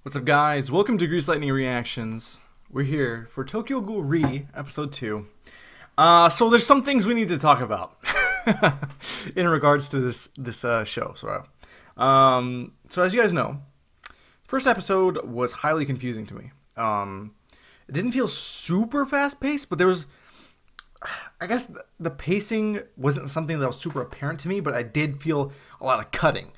What's up, guys? Welcome to Grease Lightning Reactions. We're here for Tokyo Ghoul Re Episode 2. So there's some things we need to talk about in regards to this show. So as you guys know, first episode was highly confusing to me. It didn't feel super fast-paced, but there was... I guess the pacing wasn't something that was super apparent to me, but I did feel a lot of cutting.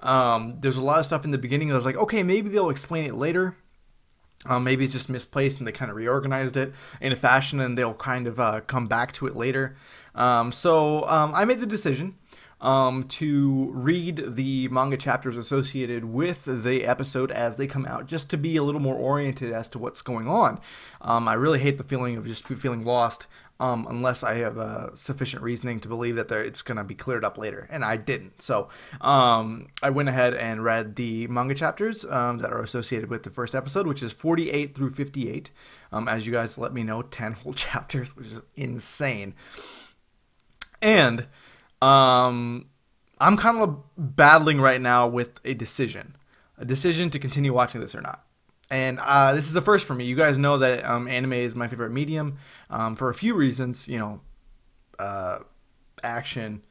There's a lot of stuff in the beginning that I was like, okay, maybe they'll explain it later. Maybe it's just misplaced and they kind of reorganized it in a fashion and they'll kind of come back to it later. So I made the decision to read the manga chapters associated with the episode as they come out, just to be a little more oriented as to what's going on. I really hate the feeling of just feeling lost unless I have sufficient reasoning to believe that it's going to be cleared up later, and I didn't. So I went ahead and read the manga chapters that are associated with the first episode, which is 48 through 58. As you guys let me know, 10 whole chapters, which is insane. And I'm kind of battling right now with a decision to continue watching this or not. And this is the first for me. You guys know that anime is my favorite medium for a few reasons. You know, action,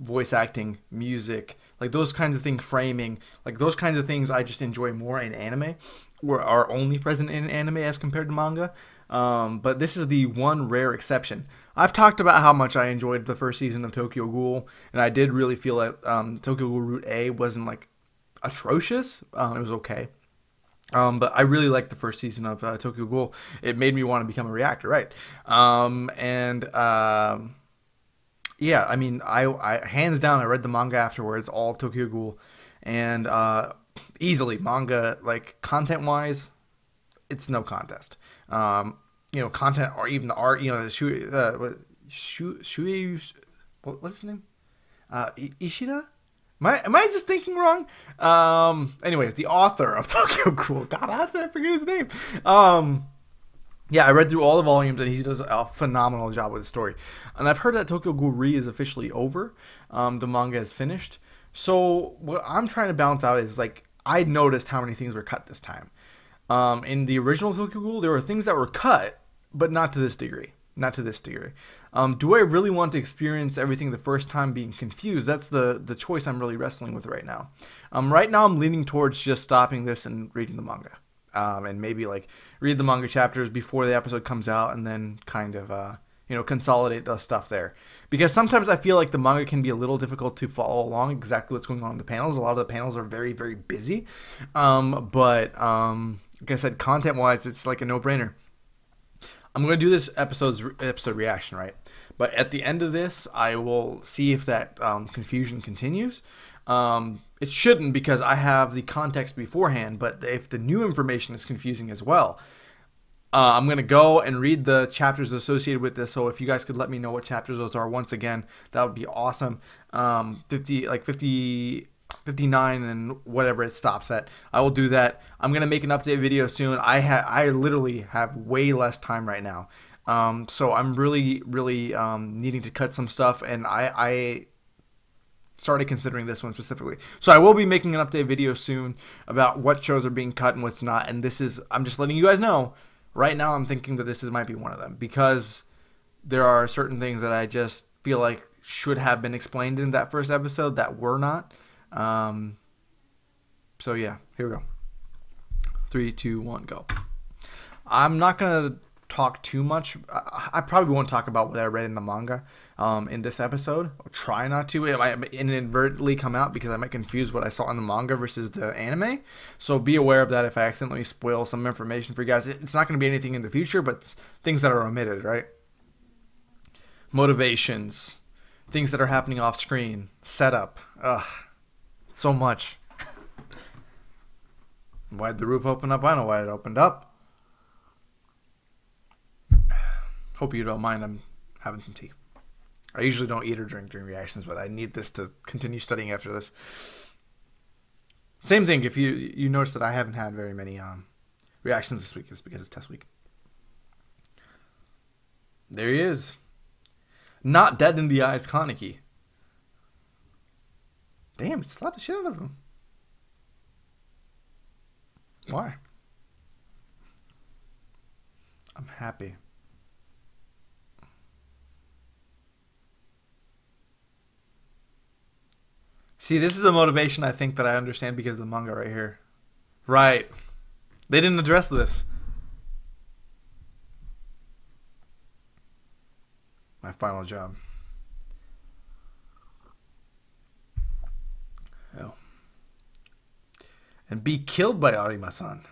voice acting, music, like those kinds of things, framing, like those kinds of things I just enjoy more in anime, or are only present in anime as compared to manga. But this is the one rare exception. I've talked about how much I enjoyed the first season of Tokyo Ghoul, and I did really feel that Tokyo Ghoul Route A wasn't like atrocious. It was okay. But I really liked the first season of Tokyo Ghoul. It made me want to become a reactor, right? Yeah, I mean, I hands down, I read the manga afterwards, all of Tokyo Ghoul, and easily manga, like content-wise, it's no contest. You know, content or even the art, you know, what's his name? Ishida? Am I just thinking wrong? Anyways, the author of Tokyo Ghoul. God, how did I forget his name? Yeah, I read through all the volumes, and he does a phenomenal job with the story. And I've heard that Tokyo Ghoul Re is officially over. The manga is finished. So what I'm trying to balance out is, like, I noticed how many things were cut this time. In the original Tokyo Ghoul, there were things that were cut, but not to this degree. Not to this degree. Do I really want to experience everything the first time being confused? That's the choice I'm really wrestling with right now. Right now I'm leaning towards just stopping this and reading the manga. And maybe like read the manga chapters before the episode comes out and then kind of, you know, consolidate the stuff there. Because sometimes I feel like the manga can be a little difficult to follow along exactly what's going on in the panels. A lot of the panels are very, very busy. Like I said, content-wise, it's like a no-brainer. I'm going to do this episode reaction, right? But at the end of this, I will see if that confusion continues. It shouldn't, because I have the context beforehand, but if the new information is confusing as well, I'm going to go and read the chapters associated with this. So if you guys could let me know what chapters those are once again, that would be awesome. 59 and whatever it stops at, I will do that. I'm gonna make an update video soon. I literally have way less time right now, so I'm really needing to cut some stuff, and I started considering this one specifically. So I will be making an update video soon about what shows are being cut and what's not. And I'm just letting you guys know right now. I'm thinking that might be one of them, because there are certain things that I just feel like should have been explained in that first episode that were not. So yeah, here we go. 3, 2, 1, go. I'm not gonna talk too much. I probably won't talk about what I read in the manga in this episode. I'll try not to. It might inadvertently come out because I might confuse what I saw in the manga versus the anime. So be aware of that if I accidentally spoil some information for you guys. It's not going to be anything in the future, but things that are omitted, right? Motivations, things that are happening off screen, setup. Ugh. So much. Why'd the roof open up? I know why it opened up. Hope you don't mind. I'm having some tea. I usually don't eat or drink during reactions, but I need this to continue studying after this. Same thing. If you notice that I haven't had very many reactions this week, it's because it's test week. There he is. Not dead in the eyes, Kaneki. Damn, it slapped the shit out of him. Why? I'm happy. See, this is a motivation I think that I understand because of the manga right here. Right. They didn't address this. My final job. Oh. And be killed by Arima-san.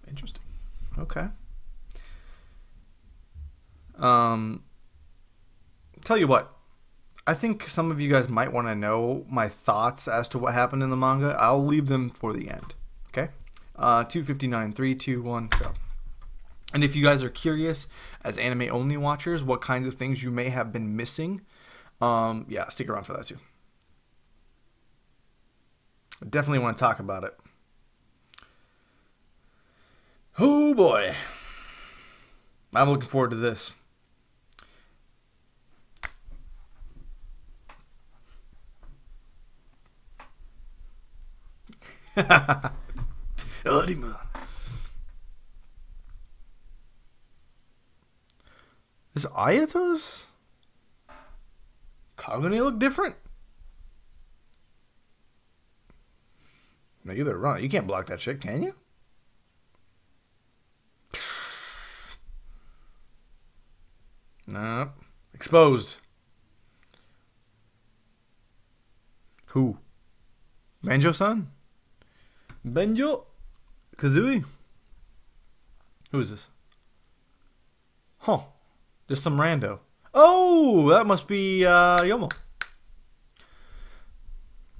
Interesting. Okay. Tell you what. I think some of you guys might want to know my thoughts as to what happened in the manga. I'll leave them for the end. Okay? 259, 3, 2, 1, go. And if you guys are curious, as anime-only watchers, what kinds of things you may have been missing, yeah, stick around for that too. I definitely want to talk about it. Oh boy. I'm looking forward to this. Arima. Is Ayato's Kagune look different? No, you better run. You can't block that shit, can you? Nope. Exposed. Who? Banjo-san? Banjo? Kazooie? Who is this? Huh. Just some rando. Oh, that must be Yomo.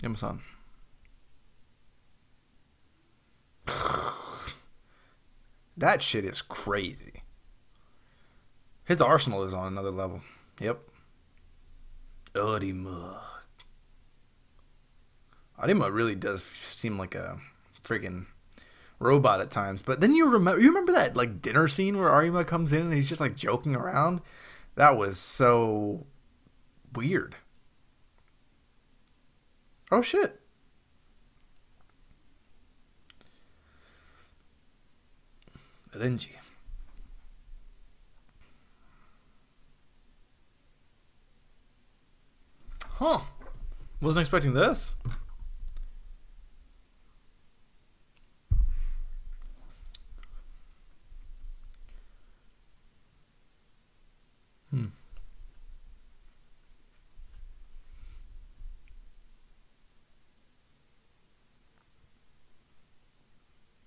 Yomo-san. That shit is crazy. His arsenal is on another level. Yep. Arima. Arima really does seem like a freaking robot at times. But then you remember that like dinner scene where Arima comes in and he's just like joking around? That was so weird. Oh shit. Renji. Huh. Wasn't expecting this.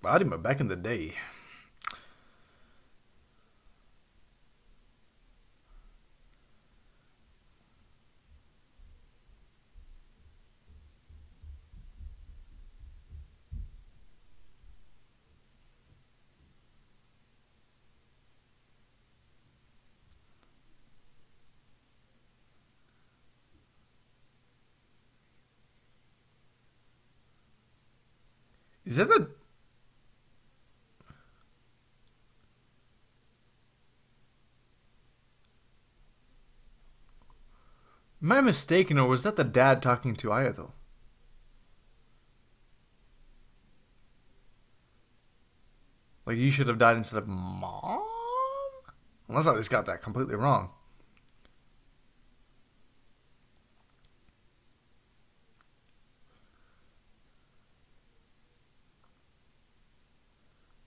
Arima back in the day. Is that the... Am I mistaken, or was that the dad talking to Ayato? Like, you should have died instead of mom? Unless I just got that completely wrong.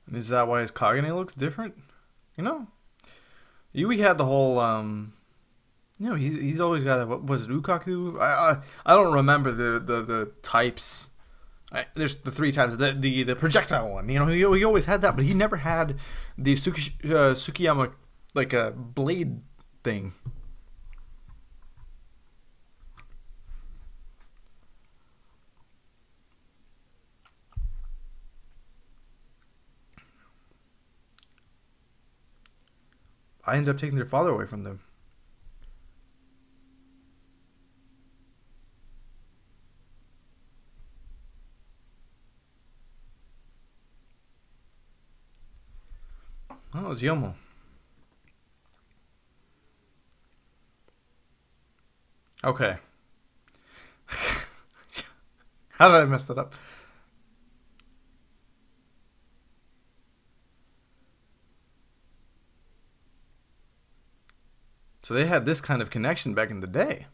And is that why his Kagane looks different? You know? Yui had the whole, you know, he's always got a, what was it, Ukaku? I don't remember the types. There's the three types. The projectile one. You know, he always had that, but he never had the Tsukiyama, like a blade thing. I ended up taking their father away from them. Oh, it was Yomo. Okay. How did I mess that up? So they had this kind of connection back in the day.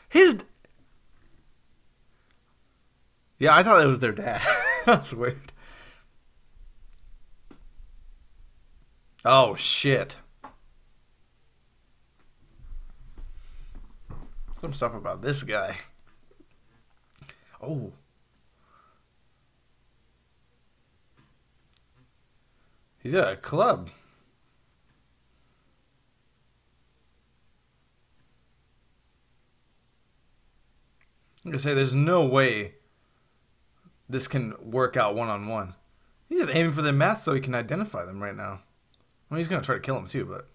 His... Yeah, I thought it was their dad. That's weird. Oh, shit. Some stuff about this guy. Oh. He's at a club. I'm gonna say there's no way this can work out one-on-one. He's just aiming for the mask so he can identify them right now. Well, he's gonna try to kill him too, but...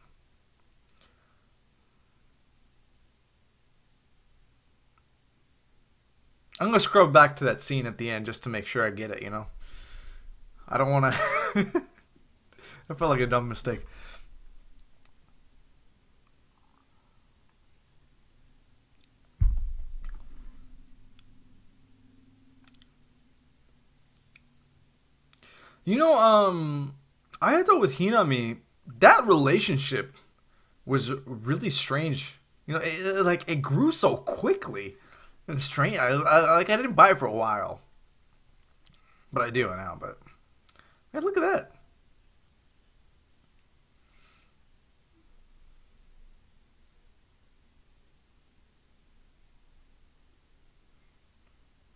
I'm gonna scrub back to that scene at the end just to make sure I get it, you know? I don't wanna... I felt like a dumb mistake. You know, I thought with Hinami, that relationship was really strange. You know, it grew so quickly and strange. I didn't buy it for a while, but I do now. But man, look at that.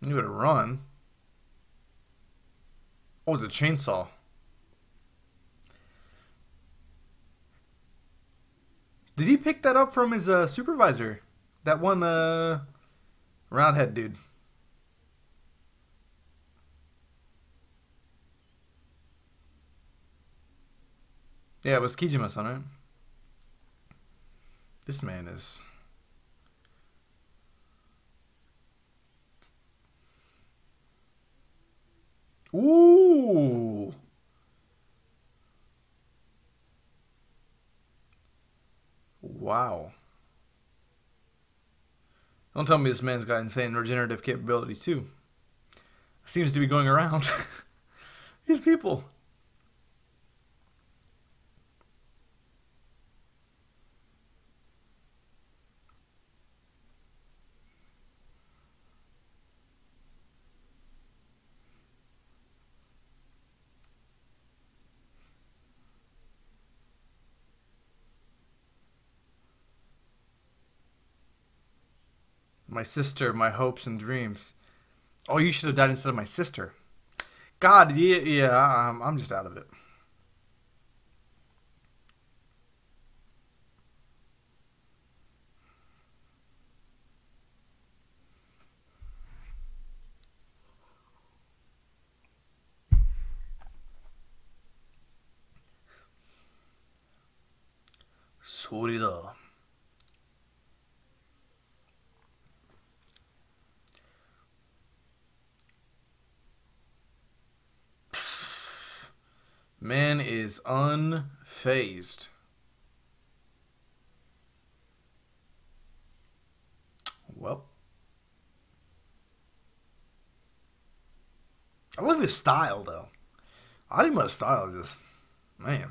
You better run. Oh, it's a chainsaw. Did he pick that up from his supervisor? That one roundhead dude. Yeah, it was Kijima-san, right? This man is... Ooh! Wow. Don't tell me this man's got insane regenerative capability too. Seems to be going around. These people. My sister, my hopes and dreams. Oh, you should have died instead of my sister. God, yeah, I'm just out of it. 소리다. Man is unfazed. Well, I love his style though. Arima's style is just, man,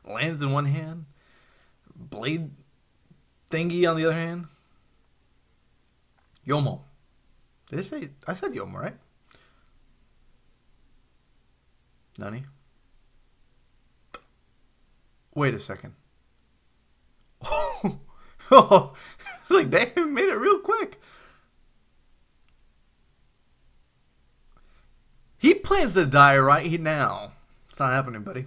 lands in one hand, blade thingy on the other hand. Yomo. Did I say? I said Yomo, right? Nani? Wait a second. Oh, it's like they made it real quick. He plans to die right now. It's not happening, buddy.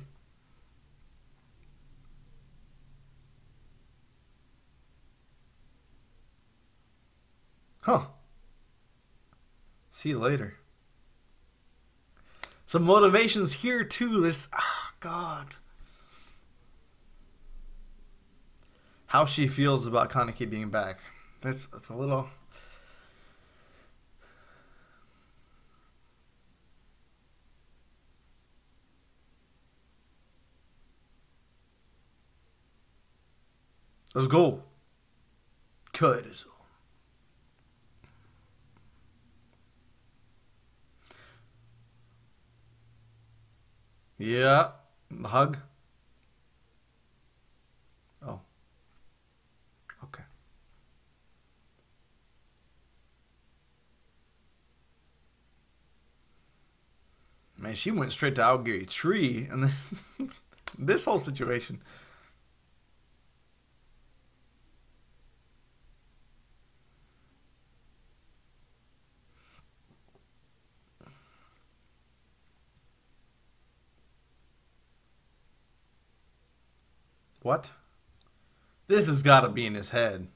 Huh. See you later. Some motivations here too. This, oh God. How she feels about Kaneki being back. That's a little... Let's go. Cut. Yeah. Hug. Oh. Man, she went straight to Aogiri Tree, and then this whole situation. What? This has got to be in his head.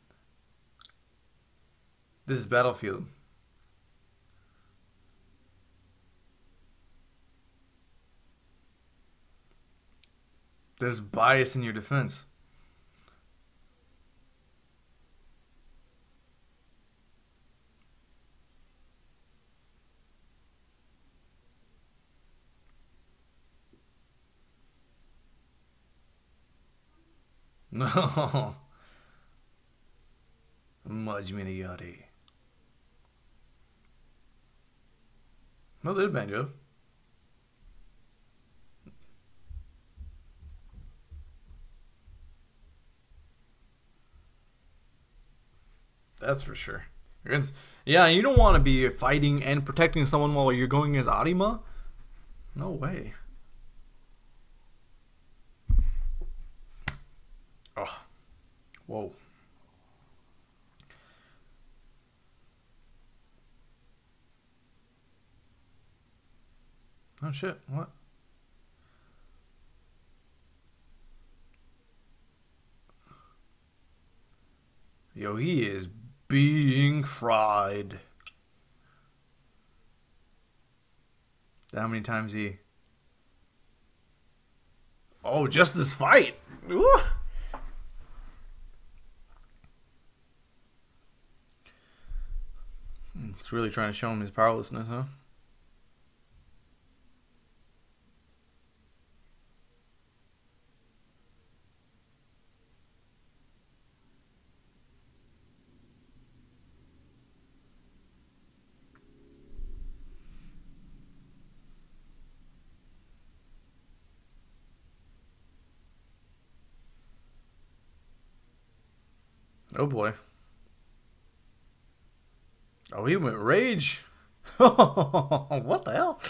This is Battlefield. There's bias in your defense. No. Majima Yari. No, there's Banjo. That's for sure. Yeah, you don't want to be fighting and protecting someone while you're going as Arima. No way. Oh. Whoa. Oh shit, what? Yo, he is being fried. How many times he... Oh, just this fight! Ooh. It's really trying to show him his powerlessness, huh? Oh boy. Oh, he went rage. What the hell?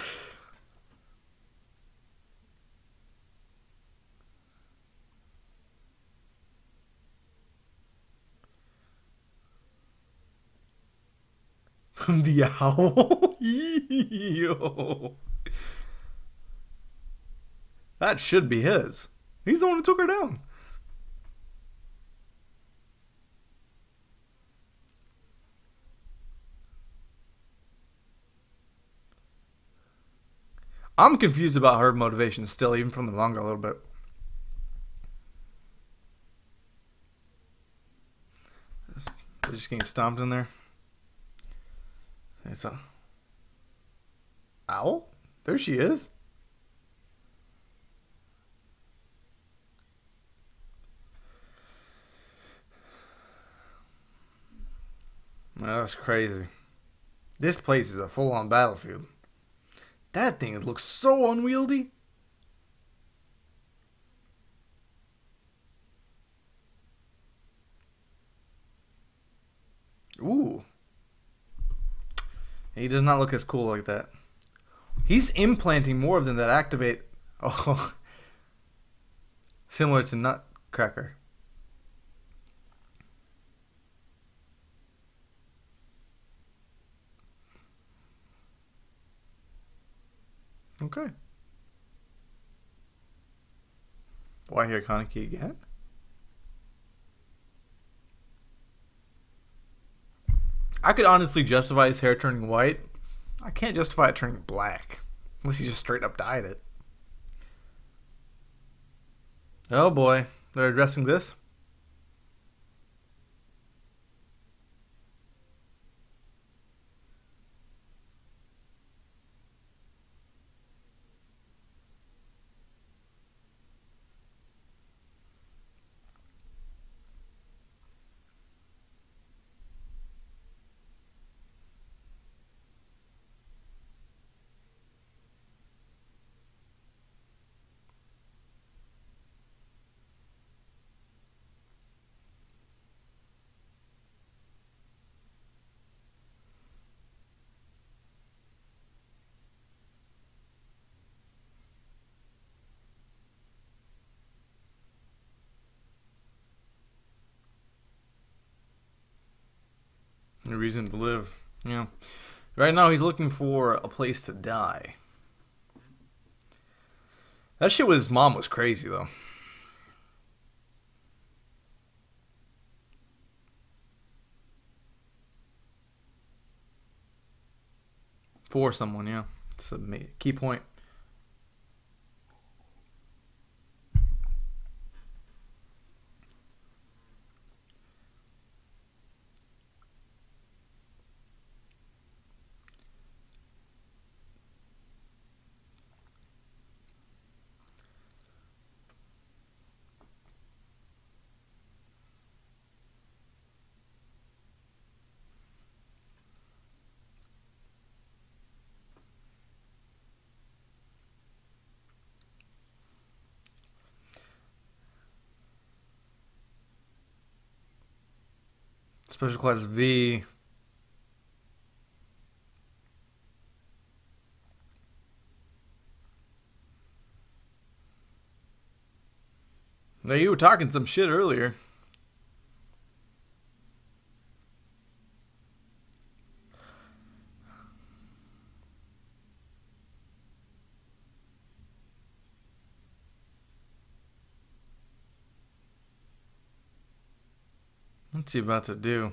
The owl? Yo. That should be his. He's the one who took her down. I'm confused about her motivation still, even from the manga a little bit. They're just getting stomped in there. It's a owl? There she is. That's crazy. This place is a full-on battlefield. That thing looks so unwieldy. Ooh. He does not look as cool like that. He's implanting more of them that activate. Oh. Similar to Nutcracker. Okay. Why hear Kaneki again? I could honestly justify his hair turning white. I can't justify it turning black. Unless he just straight up dyed it. Oh boy. They're addressing this? A reason to live. Yeah. Right now he's looking for a place to die. That shit with his mom was crazy though. For someone, yeah. It's a key point. Special Class V. Now you were talking some shit earlier. What's he about to do?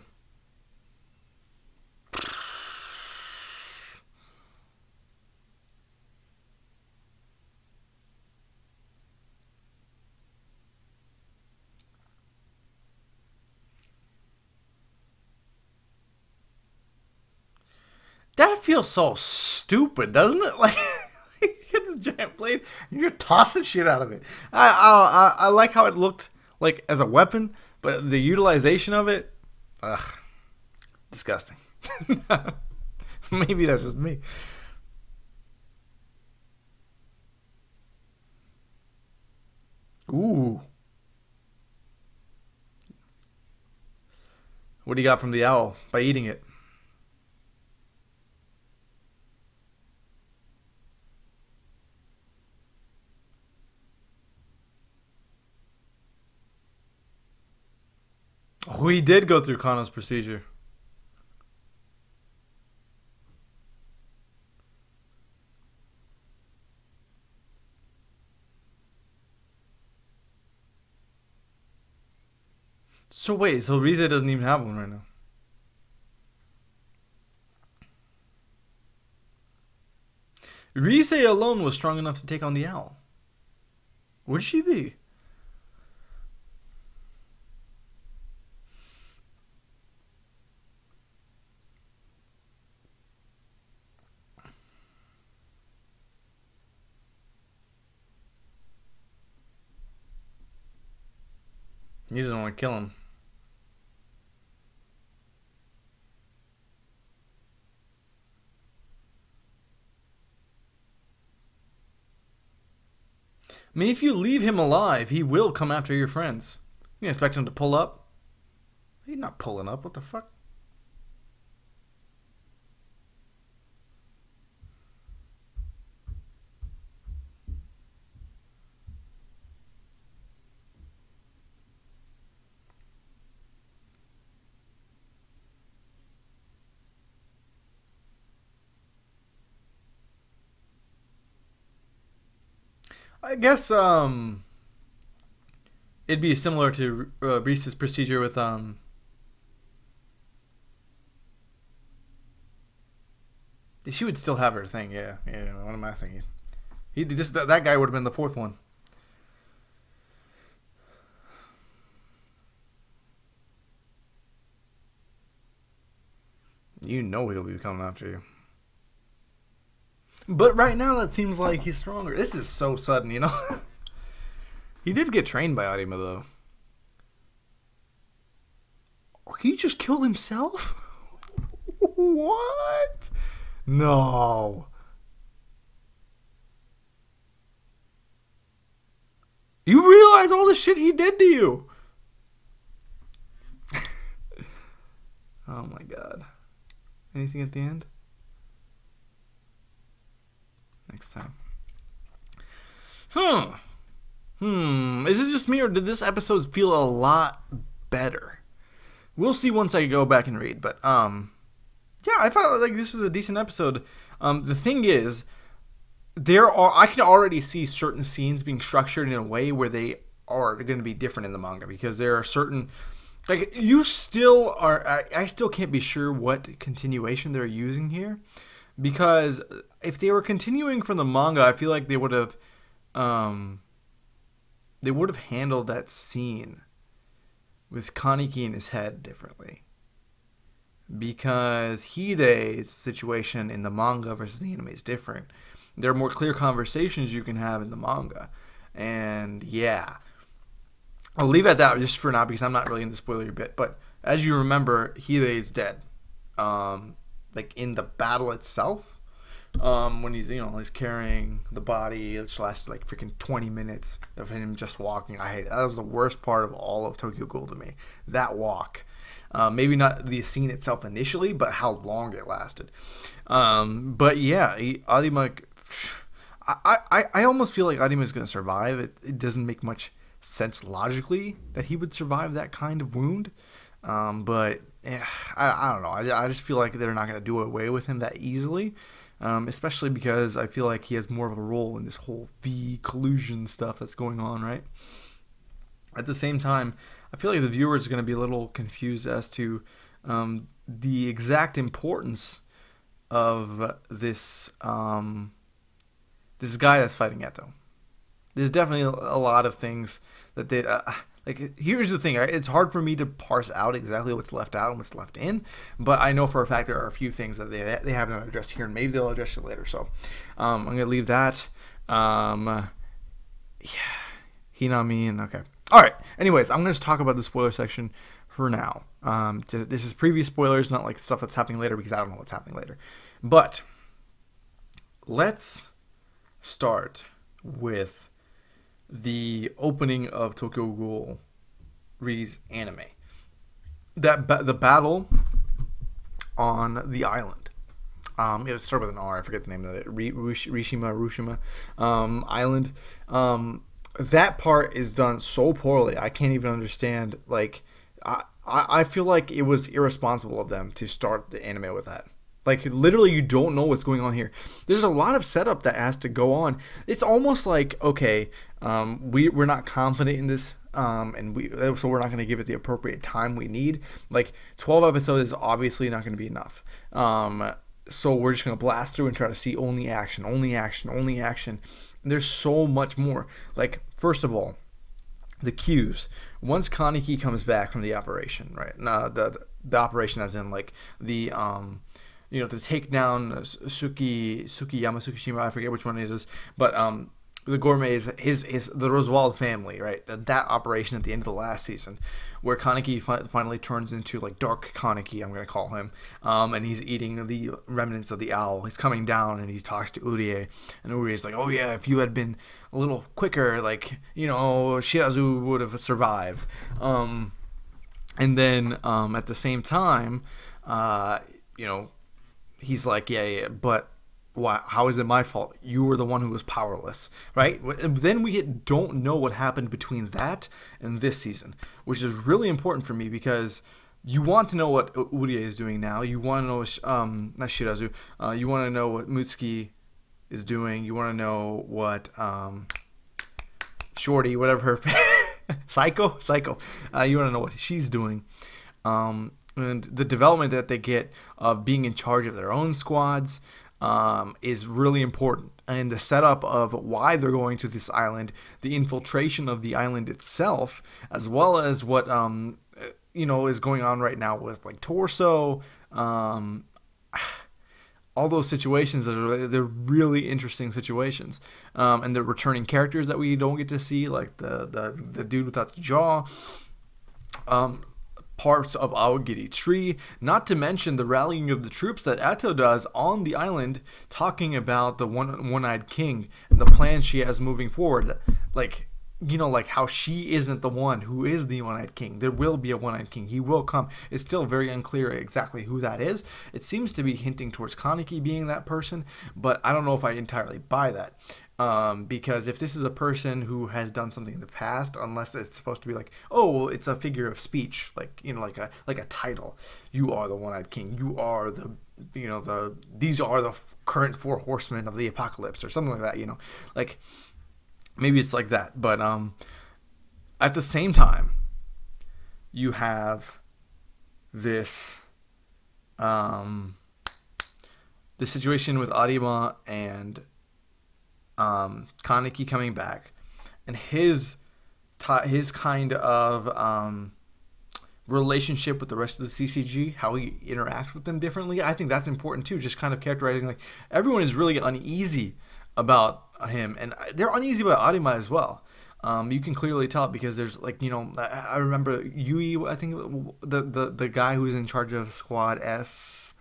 That feels so stupid, doesn't it? Like, you get this giant blade and you're tossing shit out of it. I like how it looked like as a weapon, but the utilization of it, ugh, disgusting. Maybe that's just me. Ooh. What do you got from the owl by eating it? Oh, he did go through Kano's procedure. So wait, so Rize doesn't even have one right now. Rize alone was strong enough to take on the owl. Would she be? He doesn't want to kill him. I mean, if you leave him alive, he will come after your friends. You expect him to pull up? He's not pulling up. What the fuck? I guess it'd be similar to Reese's procedure with she would still have her thing. Yeah, yeah. What am I thinking? That guy would have been the fourth one. You know he'll be coming after you. But right now, that seems like he's stronger. This is so sudden, you know? He did get trained by Arima, though. He just killed himself? What? No. You realize all the shit he did to you? Oh my god. Anything at the end? Next time. Is it just me or did this episode feel a lot better? we'll see once I go back and read. But yeah, I felt like this was a decent episode. The thing is, I can already see certain scenes being structured in a way where they are going to be different in the manga, because there are certain, like, you still are. I still can't be sure what continuation they're using here, because if they were continuing from the manga, I feel like they would have handled that scene with Kaneki in his head differently, because Hide's situation in the manga versus the anime is different. There are more clear conversations you can have in the manga, and yeah, I'll leave it at that just for now because I'm not really in the spoiler bit. But as you remember, Hide is dead. Like in the battle itself, when he's carrying the body, it lasted like freaking 20 minutes of him just walking. I hate it. That was the worst part of all of Tokyo Ghoul to me. That walk. Maybe not the scene itself initially, but how long it lasted. But yeah, Arima. I almost feel like Arima is going to survive. It doesn't make much sense logically that he would survive that kind of wound. But I don't know. I just feel like they're not going to do away with him that easily. Especially because I feel like he has more of a role in this whole V collusion stuff that's going on, right? At the same time, I feel like the viewers are going to be a little confused as to the exact importance of this this guy that's fighting Eto. There's definitely a lot of things that they like. Here's the thing: it's hard for me to parse out exactly what's left out and what's left in, but I know for a fact there are a few things that they haven't addressed here, and maybe they'll address it later. So I'm gonna leave that. Yeah, Hinami and okay. All right. Anyways, I'm gonna just talk about the spoiler section for now. This is previous spoilers, not like stuff that's happening later, because I don't know what's happening later. But let's start with the opening of Tokyo Ghoul Re's anime. The battle on the island. It started with an R. I forget the name of it. Rushima Island. That part is done so poorly. I can't even understand. Like, I feel like it was irresponsible of them to start the anime with that. Like, literally, you don't know what's going on here. There's a lot of setup that has to go on. It's almost like, okay, we're not confident in this, so we're not going to give it the appropriate time we need. Like, 12 episodes is obviously not going to be enough. So we're just going to blast through and try to see only action. And there's so much more. Like, first of all, the cues. Once Kaneki comes back from the operation, right? The operation as in, like, the to take down Tsukiyama Tsukishima, I forget which one it is, but the gourmet is the Roswald family, right? That operation at the end of the last season, where Kaneki finally turns into, like, Dark Kaneki, I'm gonna call him, and he's eating the remnants of the owl. He's coming down and he talks to Urie, and Urie's like, "Oh yeah, if you had been a little quicker, like, Shirazu would have survived." And then at the same time, he's like, yeah, but why? How is it my fault? You were the one who was powerless, right? Then we don't know what happened between that and this season, which is really important for me, because you want to know what Urie is doing now. You want to know, not Shirazu. You want to know what Mutsuki is doing. You want to know what Shorty, whatever her Psycho. You want to know what she's doing. And the development that they get of being in charge of their own squads is really important. And the setup of why they're going to this island, the infiltration of the island itself, as well as what is going on right now with, like, Torso, all those situations they're really interesting situations. And the returning characters that we don't get to see, like the dude without the jaw. Parts of Aogiri Tree, not to mention the rallying of the troops that Eto does on the island, talking about the one-eyed king and the plans she has moving forward. Like, like how she isn't the one who is the one-eyed king. There will be a one-eyed king. He will come. It's still very unclear exactly who that is. It seems to be hinting towards Kaneki being that person, but I don't know if I entirely buy that. Because if this is a person who has done something in the past, unless it's supposed to be like, oh, well, it's a figure of speech, like, like a title. You are the one-eyed king. You are these are the current four horsemen of the apocalypse, or something like that. Like, maybe it's like that. But at the same time, you have this this situation with Arima and Kaneki coming back, and his kind of relationship with the rest of the CCG, how he interacts with them differently. I think that's important too, just kind of characterizing, like, everyone is really uneasy about him, and they're uneasy about Arima as well. You can clearly tell because there's, like, I remember Yui, I think the guy who's in charge of Squad S.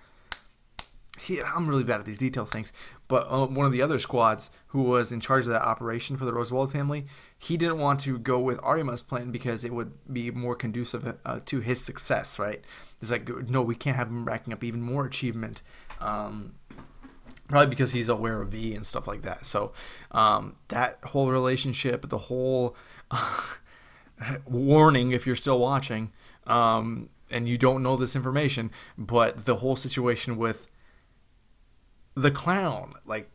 I'm really bad at these detail things, but one of the other squads who was in charge of that operation for the Roosevelt family, he didn't want to go with Arima's plan because it would be more conducive to his success, right? It's like, no, we can't have him racking up even more achievement, probably because he's aware of V and stuff like that. So that whole relationship, the whole warning if you're still watching, and you don't know this information, but the whole situation with the clown, like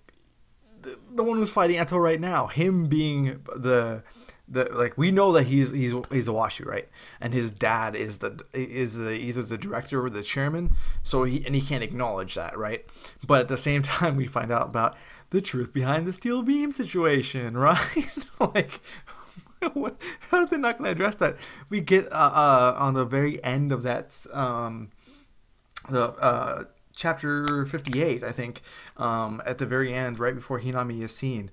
the one who's fighting Eto right now, him being the like, we know that he's a Washu, right? And his dad is either the director or the chairman, so he can't acknowledge that, right? But at the same time, we find out about the truth behind the steel beam situation, right? Like, what? How are they not going to address that? We get on the very end of that chapter 58, I think, at the very end, right before Hinami is seen,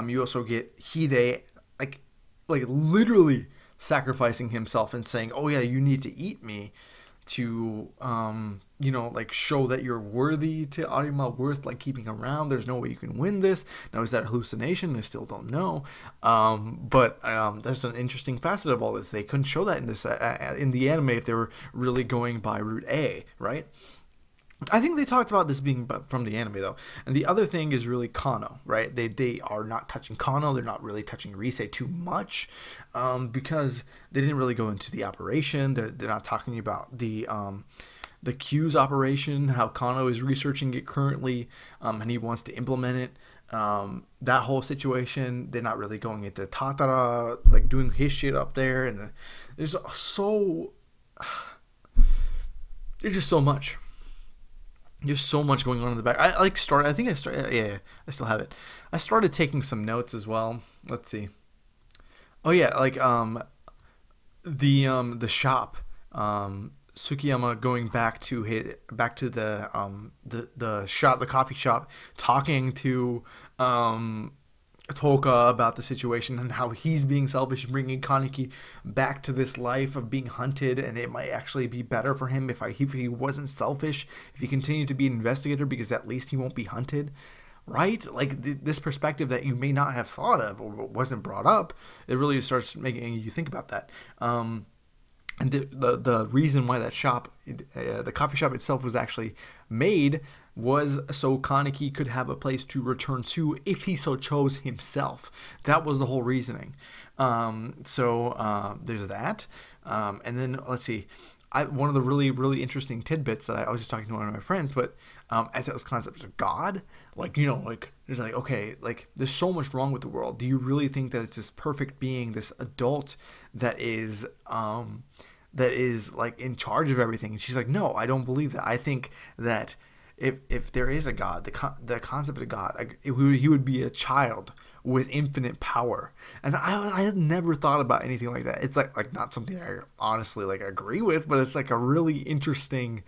you also get Hide, like literally sacrificing himself and saying, oh yeah, you need to eat me to like show that you're worthy to Arima, worth like keeping around. There's no way you can win this. Now, is that a hallucination? I still don't know. But that's an interesting facet of all this. They couldn't show that in this in the anime if they were really going by route A, right? I think they talked about this being from the anime, though. And the other thing is really Kano, right? They are not touching Kano. They're not really touching Rise too much, because they didn't really go into the operation. They're not talking about the Q's operation, how Kano is researching it currently, and he wants to implement it. That whole situation, they're not really going into Tatara, like doing his shit up there. And there's just so much. There's so much going on in the back. I still have it. I started taking some notes as well. Let's see. Oh yeah, like the shop. Tsukiyama going back to the shop, the coffee shop, talking to Toka about the situation and how he's being selfish, bringing Kaneki back to this life of being hunted, and it might actually be better for him if he wasn't selfish, if he continued to be an investigator, because at least he won't be hunted, right? Like this perspective that you may not have thought of or wasn't brought up, it really starts making you think about that. And the reason why that shop, the coffee shop itself, was actually made was so Kaneki could have a place to return to if he so chose himself. That was the whole reasoning. So there's that. And then let's see. One of the really, really interesting tidbits that I was just talking to one of my friends, but as those concepts of God, like, like there's like, okay, like there's so much wrong with the world. Do you really think that it's this perfect being, this adult that is like in charge of everything? And she's like, no, I don't believe that. I think that if there is a God, the concept of God, he would be a child with infinite power. And I had never thought about anything like that. It's like not something I honestly like agree with, but it's like a really interesting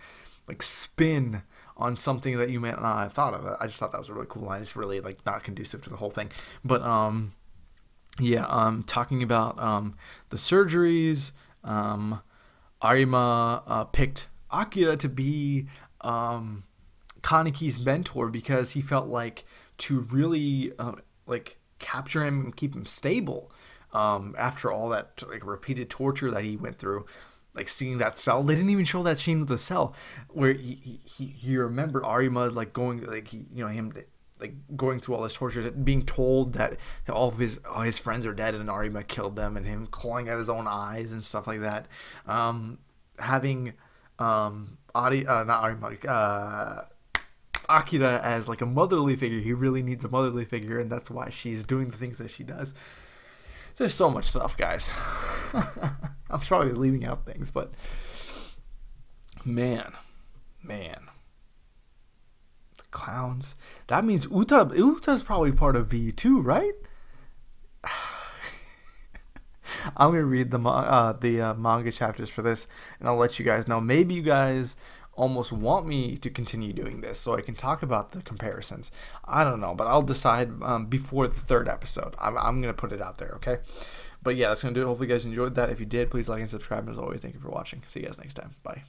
like spin on something that you may not have thought of. I just thought that was a really cool line. It's really like not conducive to the whole thing. But talking about the surgeries, Arima picked Akira to be Kaneki's mentor because he felt like to really like capture him and keep him stable, after all that like repeated torture that he went through, like seeing that cell. They didn't even show that scene with the cell where you remember Arima like going like him like going through all this torture, being told that all his friends are dead and Arima killed them, and him clawing at his own eyes and stuff like that. Having not Arima, Akira as like a motherly figure. He really needs a motherly figure, and that's why she's doing the things that she does. There's so much stuff, guys. I'm probably leaving out things, but man, the clowns. That means Uta's probably part of V too, right? I'm gonna read the manga chapters for this, and I'll let you guys know. Maybe you guys almost want me to continue doing this so I can talk about the comparisons. I don't know, but I'll decide before the third episode. I'm gonna put it out there, okay? But yeah, that's gonna do it. Hopefully you guys enjoyed that. If you did, please like and subscribe. And as always, thank you for watching. See you guys next time. Bye.